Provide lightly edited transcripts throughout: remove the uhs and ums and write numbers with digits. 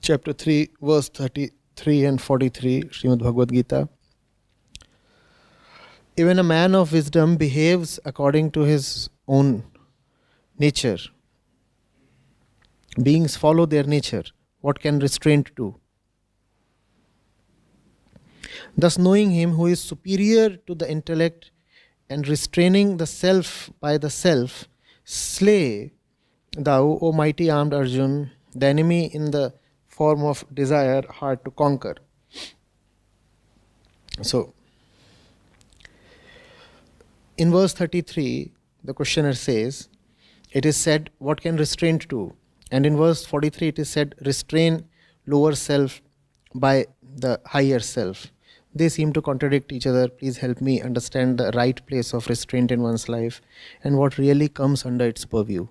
Chapter 3, verse 33 and 43, Shrimad Bhagavad Gita. Even a man of wisdom behaves according to his own nature. Beings follow their nature. What can restraint do? Thus, knowing him who is superior to the intellect and restraining the self by the self, slay thou, O mighty armed Arjuna, the enemy in the form of desire hard to conquer. So, in verse 33, the questioner says, it is said, what can restraint do? And in verse 43, it is said, restrain lower self by the higher self. They seem to contradict each other. Please help me understand the right place of restraint in one's life and what really comes under its purview.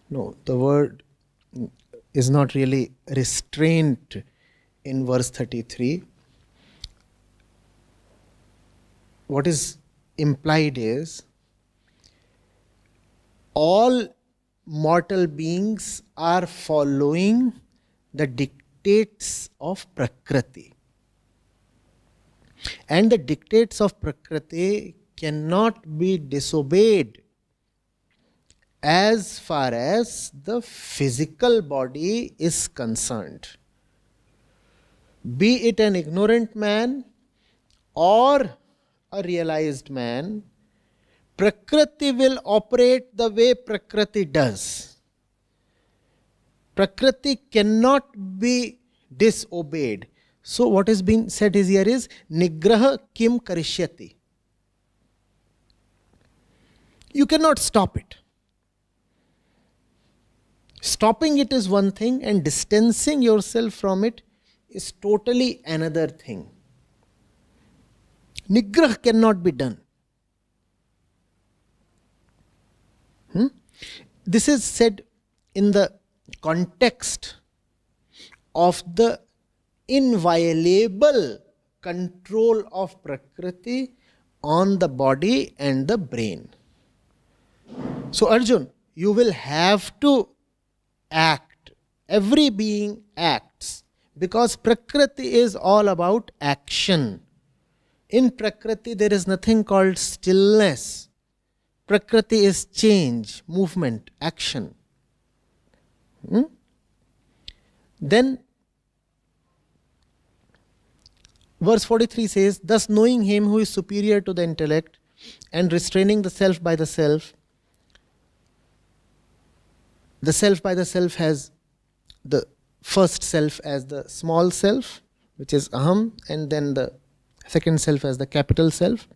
No, the word is not really restraint in verse 33. What is implied is all mortal beings are following the dictates of Prakrati. And the dictates of Prakrati cannot be disobeyed as far as the physical body is concerned. Be it an ignorant man or a realized man, Prakriti will operate the way Prakriti does. Prakriti cannot be disobeyed. So what is being said here is Nigraha kim karishyati. You cannot stop it. Stopping it is one thing and distancing yourself from it is totally another thing. Nigrah cannot be done. This is said in the context of the inviolable control of Prakriti on the body and the brain. So Arjun, you will have to act. Every being acts because Prakriti is all about action. In Prakriti there is nothing called stillness. Prakriti is change, movement, action. Then verse 43 says, thus knowing him who is superior to the intellect and restraining the self by the self has the first self as the small self, which is aham, and then the second self as the capital self,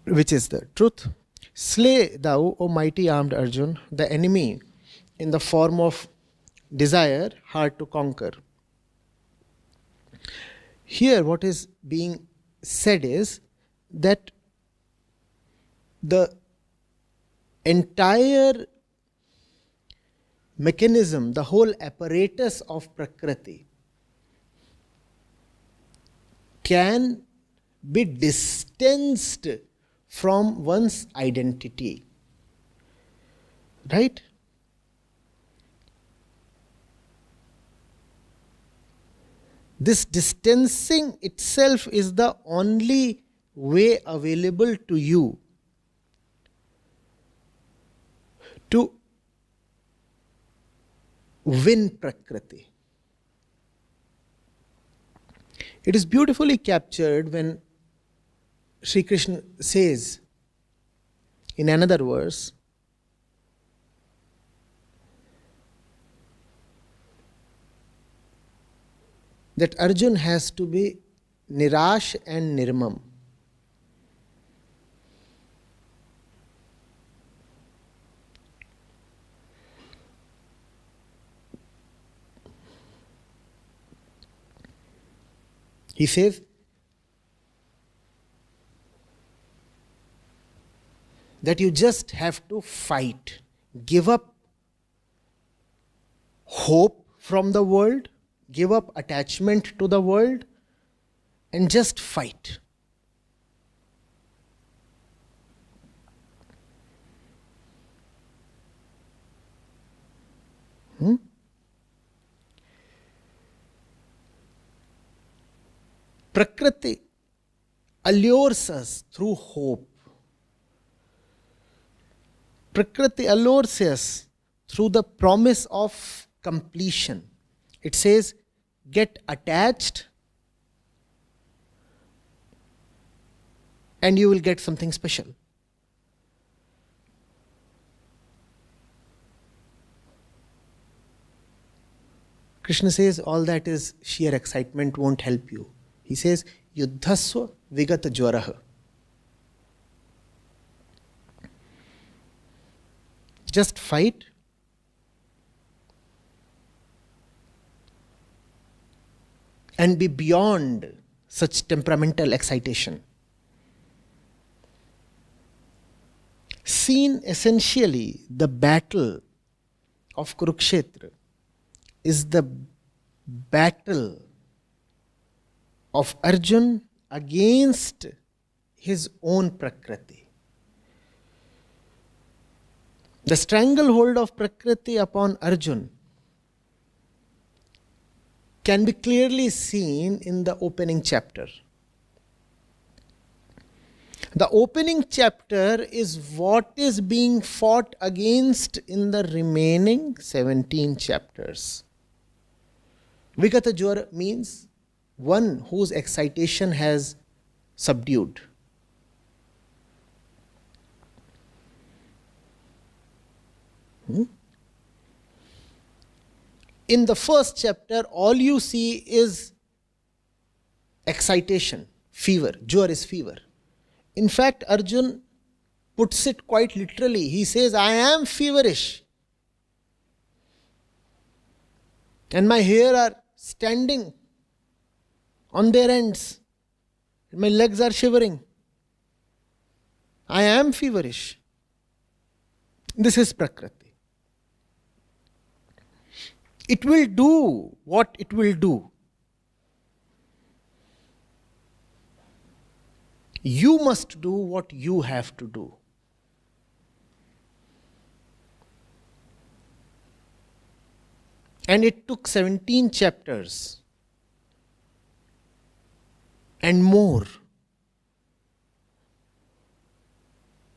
which is the truth. Slay thou, O mighty armed Arjuna, the enemy in the form of desire hard to conquer. Here what is being said is that the entire mechanism, the whole apparatus of Prakriti can be distanced from one's identity. Right? This distancing itself is the only way available to you to win Prakriti. It is beautifully captured when Sri Krishna says in another verse, that Arjuna has to be nirash and nirmam. He says that you just have to fight, give up hope from the world, give up attachment to the world, and just fight. Prakrati allures us through hope. Prakriti allures us through the promise of completion. It says, get attached and you will get something special. Krishna says all that is sheer excitement, won't help you. He says, yuddhasva vigata jwaraha. Just fight. And be beyond such temperamental excitation. Seen essentially, the battle of Kurukshetra is the battle of Arjuna against his own Prakriti. The stranglehold of Prakriti upon Arjuna can be clearly seen in the opening chapter. The opening chapter is what is being fought against in the remaining 17 chapters. Vigata Jwara means one whose excitation has subdued. In the first chapter, all you see is excitation, fever. Jwar is fever. In fact, Arjuna puts it quite literally. He says, I am feverish. And my hair are standing on their ends. My legs are shivering. I am feverish. This is Prakriti. It will do what it will do. You must do what you have to do. And it took 17 chapters and more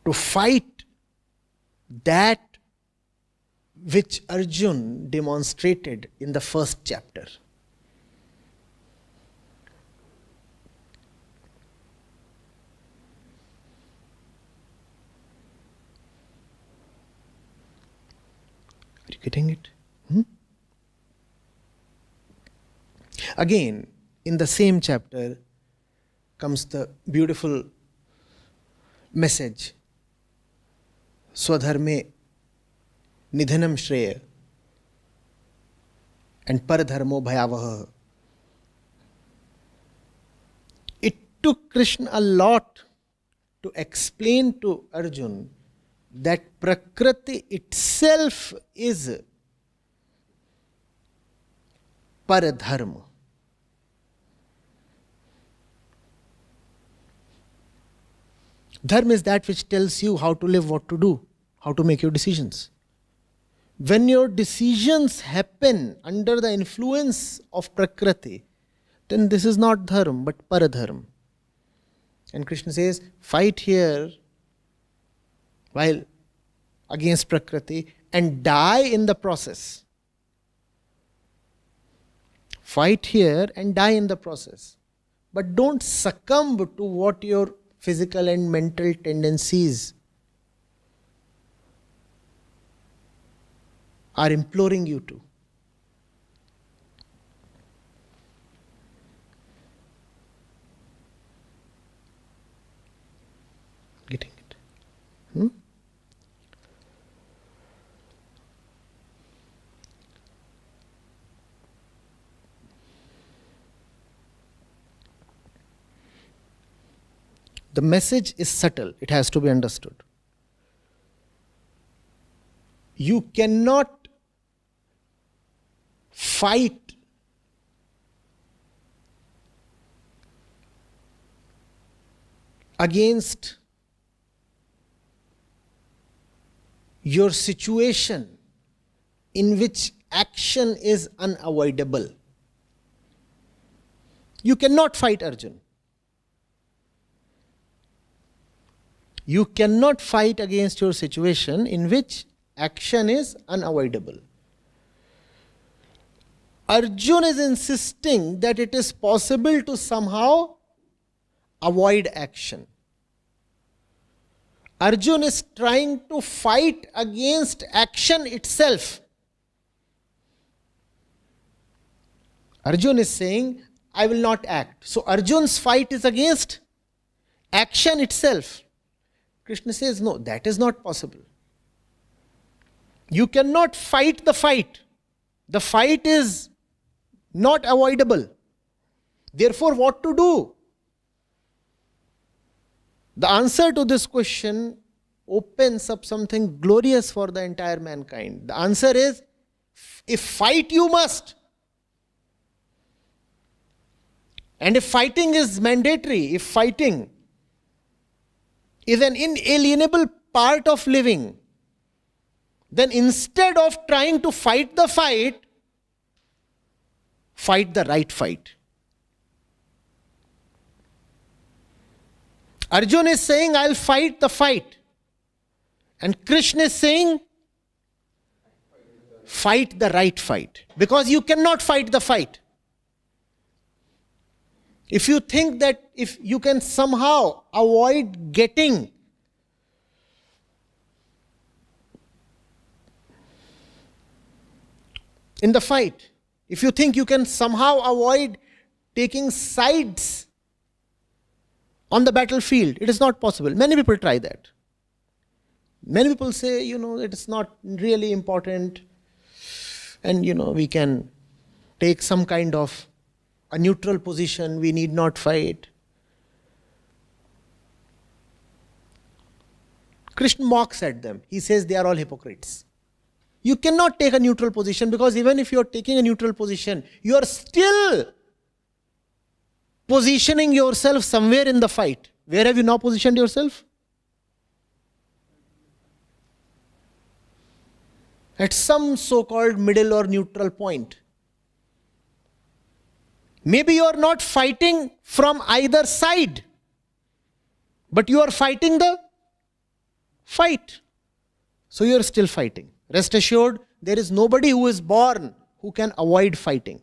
to fight that which Arjuna demonstrated in the first chapter. Are you getting it? Again, in the same chapter comes the beautiful message. Swadharme Nidhanam Shreya and Paradharmo Bhayavaha. It took Krishna a lot to explain to Arjuna that Prakriti itself is Paradharma. Dharma is that which tells you how to live, what to do, how to make your decisions. When your decisions happen under the influence of Prakriti, then this is not dharma but paradharma. And Krishna says, fight here while against Prakriti and die in the process. Fight here and die in the process. But don't succumb to what your physical and mental tendencies are imploring you to. Getting it? The message is subtle. It has to be understood. You cannot fight against your situation in which action is unavoidable. You cannot fight Arjun. You cannot fight against your situation in which action is unavoidable. Arjun is insisting that it is possible to somehow avoid action. Arjun is trying to fight against action itself. Arjun is saying, I will not act. So Arjun's fight is against action itself. Krishna says, no, that is not possible. You cannot fight the fight. The fight is not avoidable. Therefore, what to do? The answer to this question opens up something glorious for the entire mankind. The answer is, if fight you must. And if fighting is mandatory, if fighting is an inalienable part of living, then instead of trying to fight the fight, fight the right fight. Arjuna is saying, I'll fight the fight. And Krishna is saying, fight the right fight. Because you cannot fight the fight. If you think that if you can somehow avoid getting in the fight, if you think you can somehow avoid taking sides on the battlefield, it is not possible. Many people try that. Many people say, it is not really important and, we can take some kind of a neutral position, we need not fight. Krishna mocks at them. He says they are all hypocrites. You cannot take a neutral position because even if you are taking a neutral position, you are still positioning yourself somewhere in the fight. Where have you now positioned yourself? At some so-called middle or neutral point. Maybe you are not fighting from either side, but you are fighting the fight. So you are still fighting. Rest assured, there is nobody who is born who can avoid fighting.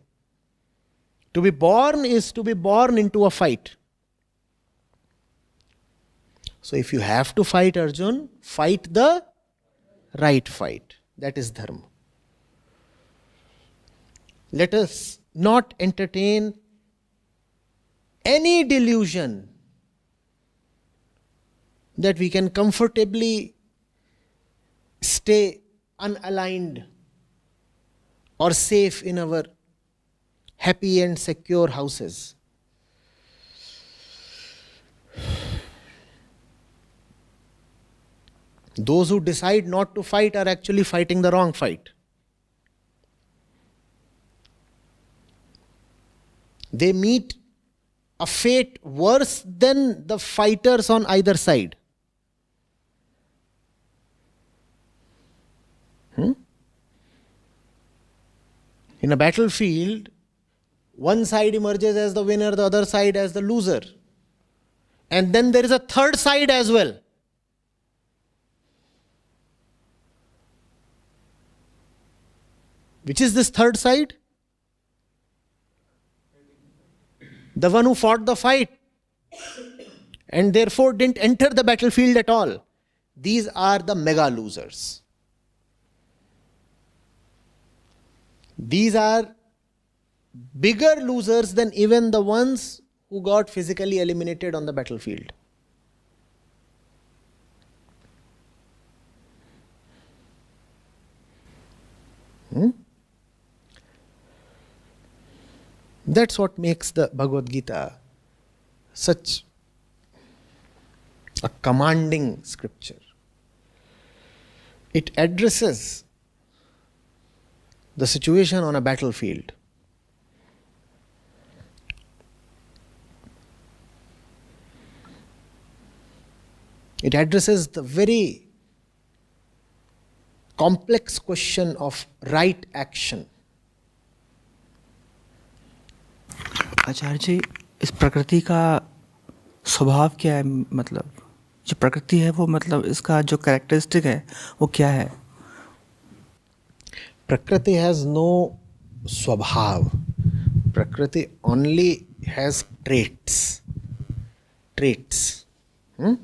To be born is to be born into a fight. So if you have to fight Arjun, fight the right fight. That is dharma. Let us not entertain any delusion that we can comfortably stay unaligned or safe in our happy and secure houses. Those who decide not to fight are actually fighting the wrong fight. They meet a fate worse than the fighters on either side. In a battlefield, one side emerges as the winner, the other side as the loser. And then there is a third side as well. Which is this third side? The one who fought the fight and therefore didn't enter the battlefield at all. These are the mega losers. These are bigger losers than even the ones who got physically eliminated on the battlefield. That's what makes the Bhagavad Gita such a commanding scripture. It addresses the situation on a battlefield. It addresses the very complex question of right action. आचार्य जी, इस प्रकृति का स्वभाव क्या है? मतलब जो प्रकृति है वो, मतलब इसका जो कैरेक्टरिस्टिक है वो क्या है? Prakriti has no swabhav. Prakriti only has traits. Traits. Gun.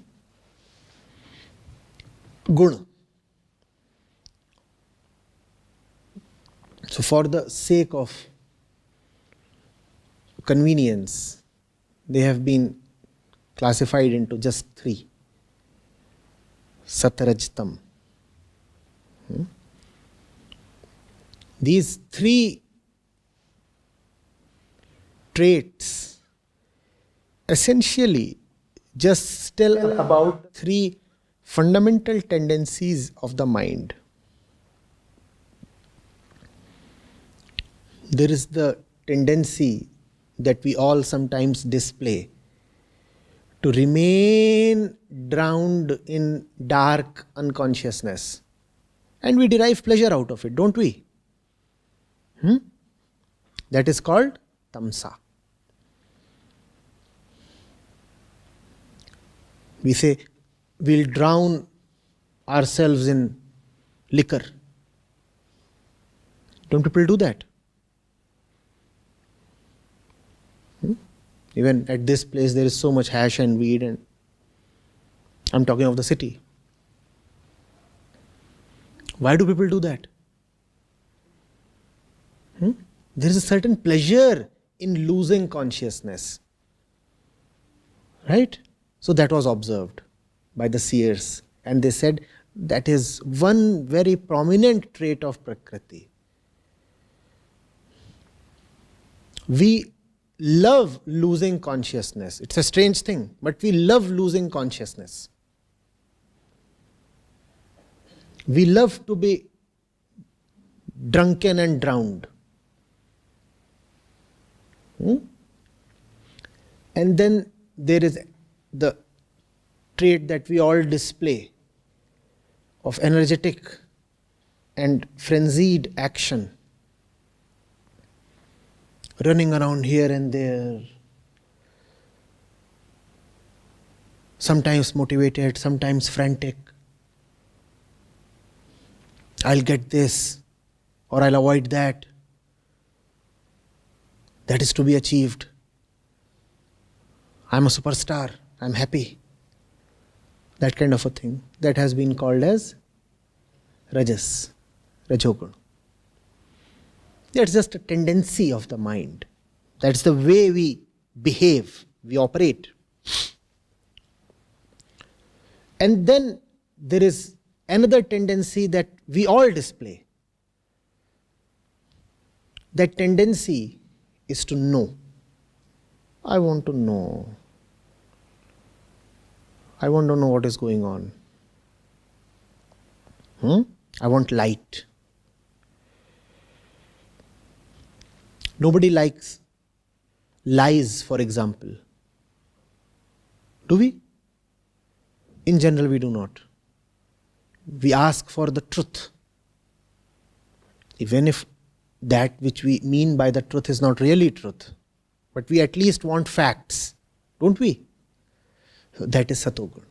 So, for the sake of convenience, they have been classified into just three. Satarajtam. These three traits essentially just tell about three fundamental tendencies of the mind. There is the tendency that we all sometimes display to remain drowned in dark unconsciousness. And we derive pleasure out of it, don't we? That is called tamsa. We say we'll drown ourselves in liquor. Don't people do that? Even at this place there is so much hash and weed, and I'm talking of the city. Why do people do that? There is a certain pleasure in losing consciousness. Right? So that was observed by the seers, and they said that is one very prominent trait of Prakriti. We love losing consciousness. It's a strange thing, but we love losing consciousness. We love to be drunken and drowned. And then there is the trait that we all display of energetic and frenzied action, running around here and there, sometimes motivated, sometimes frantic. I'll get this or I'll avoid that. That is to be achieved. I'm a superstar. I'm happy. That kind of a thing. That has been called as rajas, rajogun. That's just a tendency of the mind. That's the way we behave, we operate. And then there is another tendency that we all display. That tendency is to know. I want to know. I want to know what is going on. I want light. Nobody likes lies, for example. Do we? In general, we do not. We ask for the truth. Even if that which we mean by the truth is not really truth. But we at least want facts. Don't we? So that is Satogun.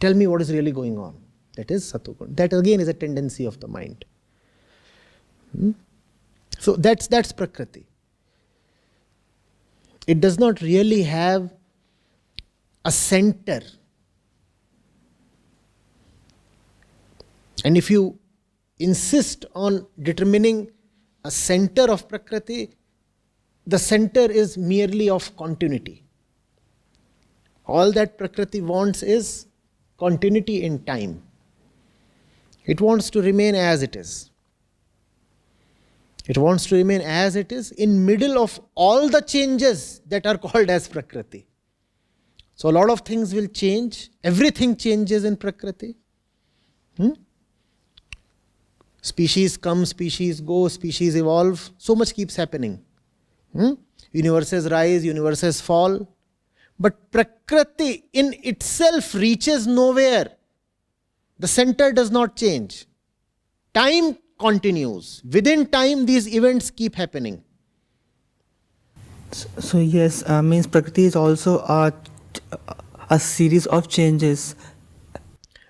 Tell me what is really going on. That is Satogun. That again is a tendency of the mind. So that's Prakriti. It does not really have a center. And if you insist on determining a center of Prakriti, the center is merely of continuity. All that Prakriti wants is continuity in time. It wants to remain as it is. It wants to remain as it is in middle of all the changes that are called as Prakriti. So a lot of things will change. Everything changes in Prakriti. Species come, species go, species evolve. So much keeps happening. Universes rise, universes fall. But Prakriti in itself reaches nowhere. The center does not change. Time continues. Within time, these events keep happening. So yes, means Prakriti is also a series of changes.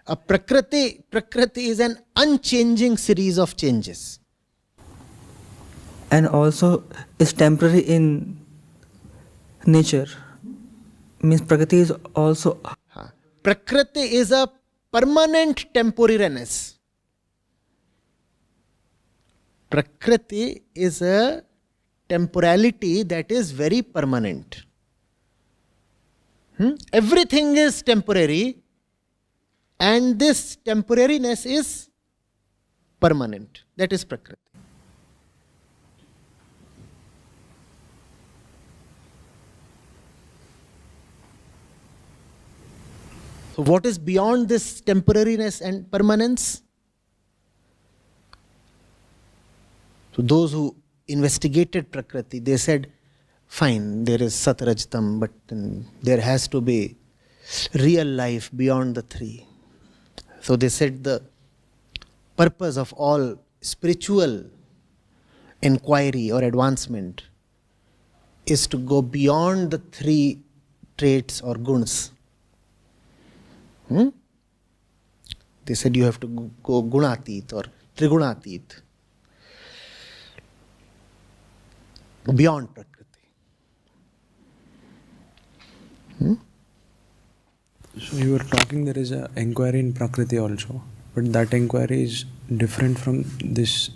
A Prakrati is an unchanging series of changes. And also is temporary in nature. Means Prakriti is also Prakriti is a permanent temporariness. Prakriti is a temporality that is very permanent. Everything is temporary, and this temporariness is permanent. That is Prakriti. So, what is beyond this temporariness and permanence? So, those who investigated Prakriti, they said, fine, there is Satrajtam, but there has to be real life beyond the three. So, they said the purpose of all spiritual inquiry or advancement is to go beyond the three traits or gunas. They said you have to go gunatit or trigunatit, beyond Prakriti. So you were talking there is an inquiry in Prakriti also, but that inquiry is different from this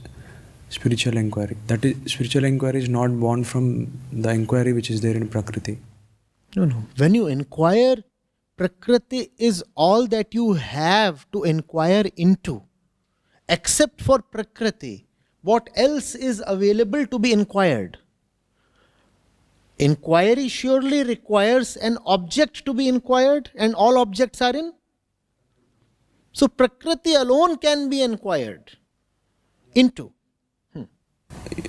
spiritual inquiry. That is, spiritual inquiry is not born from the inquiry which is there in Prakriti. No. When you inquire, Prakriti is all that you have to inquire into. Except for Prakriti, what else is available to be inquired? Inquiry surely requires an object to be inquired, and all objects are in. So Prakriti alone can be inquired into.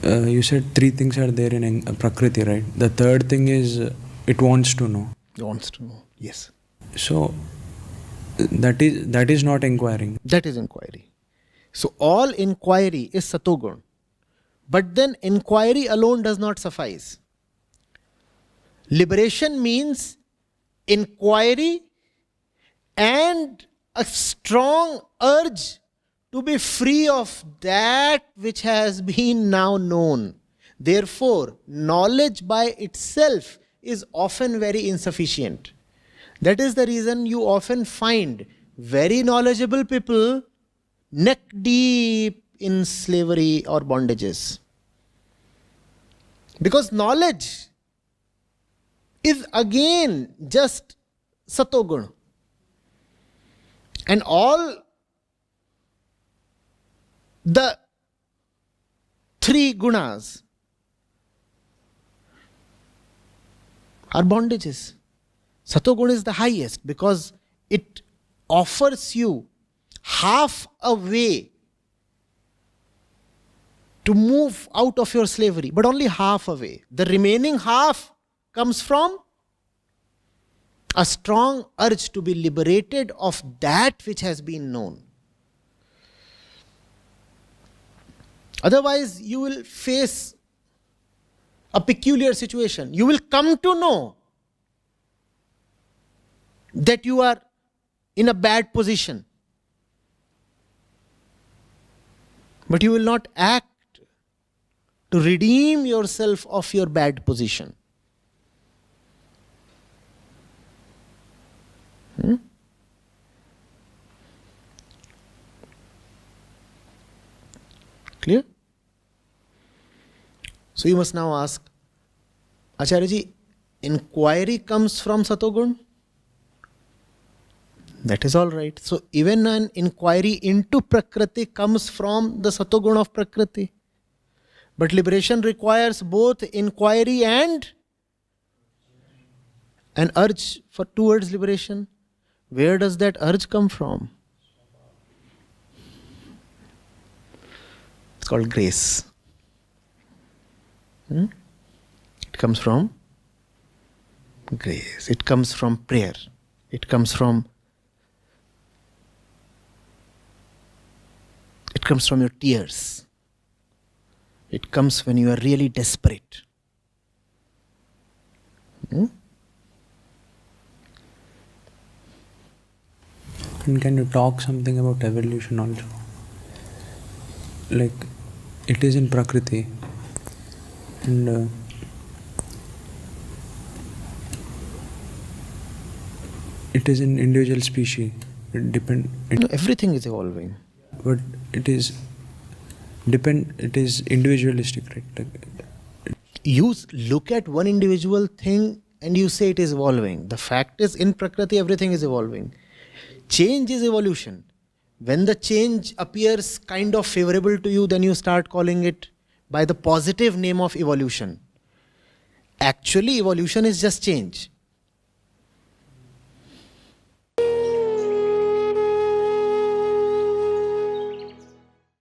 You said three things are there in Prakriti, right? The third thing is it wants to know. It wants to know, yes. So that is not inquiring. That is inquiry. So all inquiry is Satogun. But then inquiry alone does not suffice. Liberation means inquiry and a strong urge to be free of that which has been now known. Therefore, knowledge by itself is often very insufficient. That is the reason you often find very knowledgeable people neck deep in slavery or bondages. Because knowledge is again just Satogun. And all the three gunas are bondages. Satogun is the highest because it offers you half a way to move out of your slavery, but only half a way. The remaining half comes from a strong urge to be liberated of that which has been known. Otherwise, you will face a peculiar situation. You will come to know that you are in a bad position, but you will not act to redeem yourself of your bad position. Clear? So you must now ask, Acharya ji, inquiry comes from Satogun? That is all right. So even an inquiry into Prakriti comes from the Satogun of Prakriti. But liberation requires both inquiry and an urge for towards liberation. Where does that urge come from? It's called grace. It comes from grace. It comes from prayer. It comes from your tears. It comes when you are really desperate. And can you talk something about evolution also? Like, it is in Prakrati, and it is in individual species. Everything is evolving. But it is individualistic, right? You look at one individual thing and you say it is evolving. The fact is, in Prakrati, everything is evolving. Change is evolution. When the change appears kind of favorable to you, then you start calling it by the positive name of evolution. Actually, evolution is just change.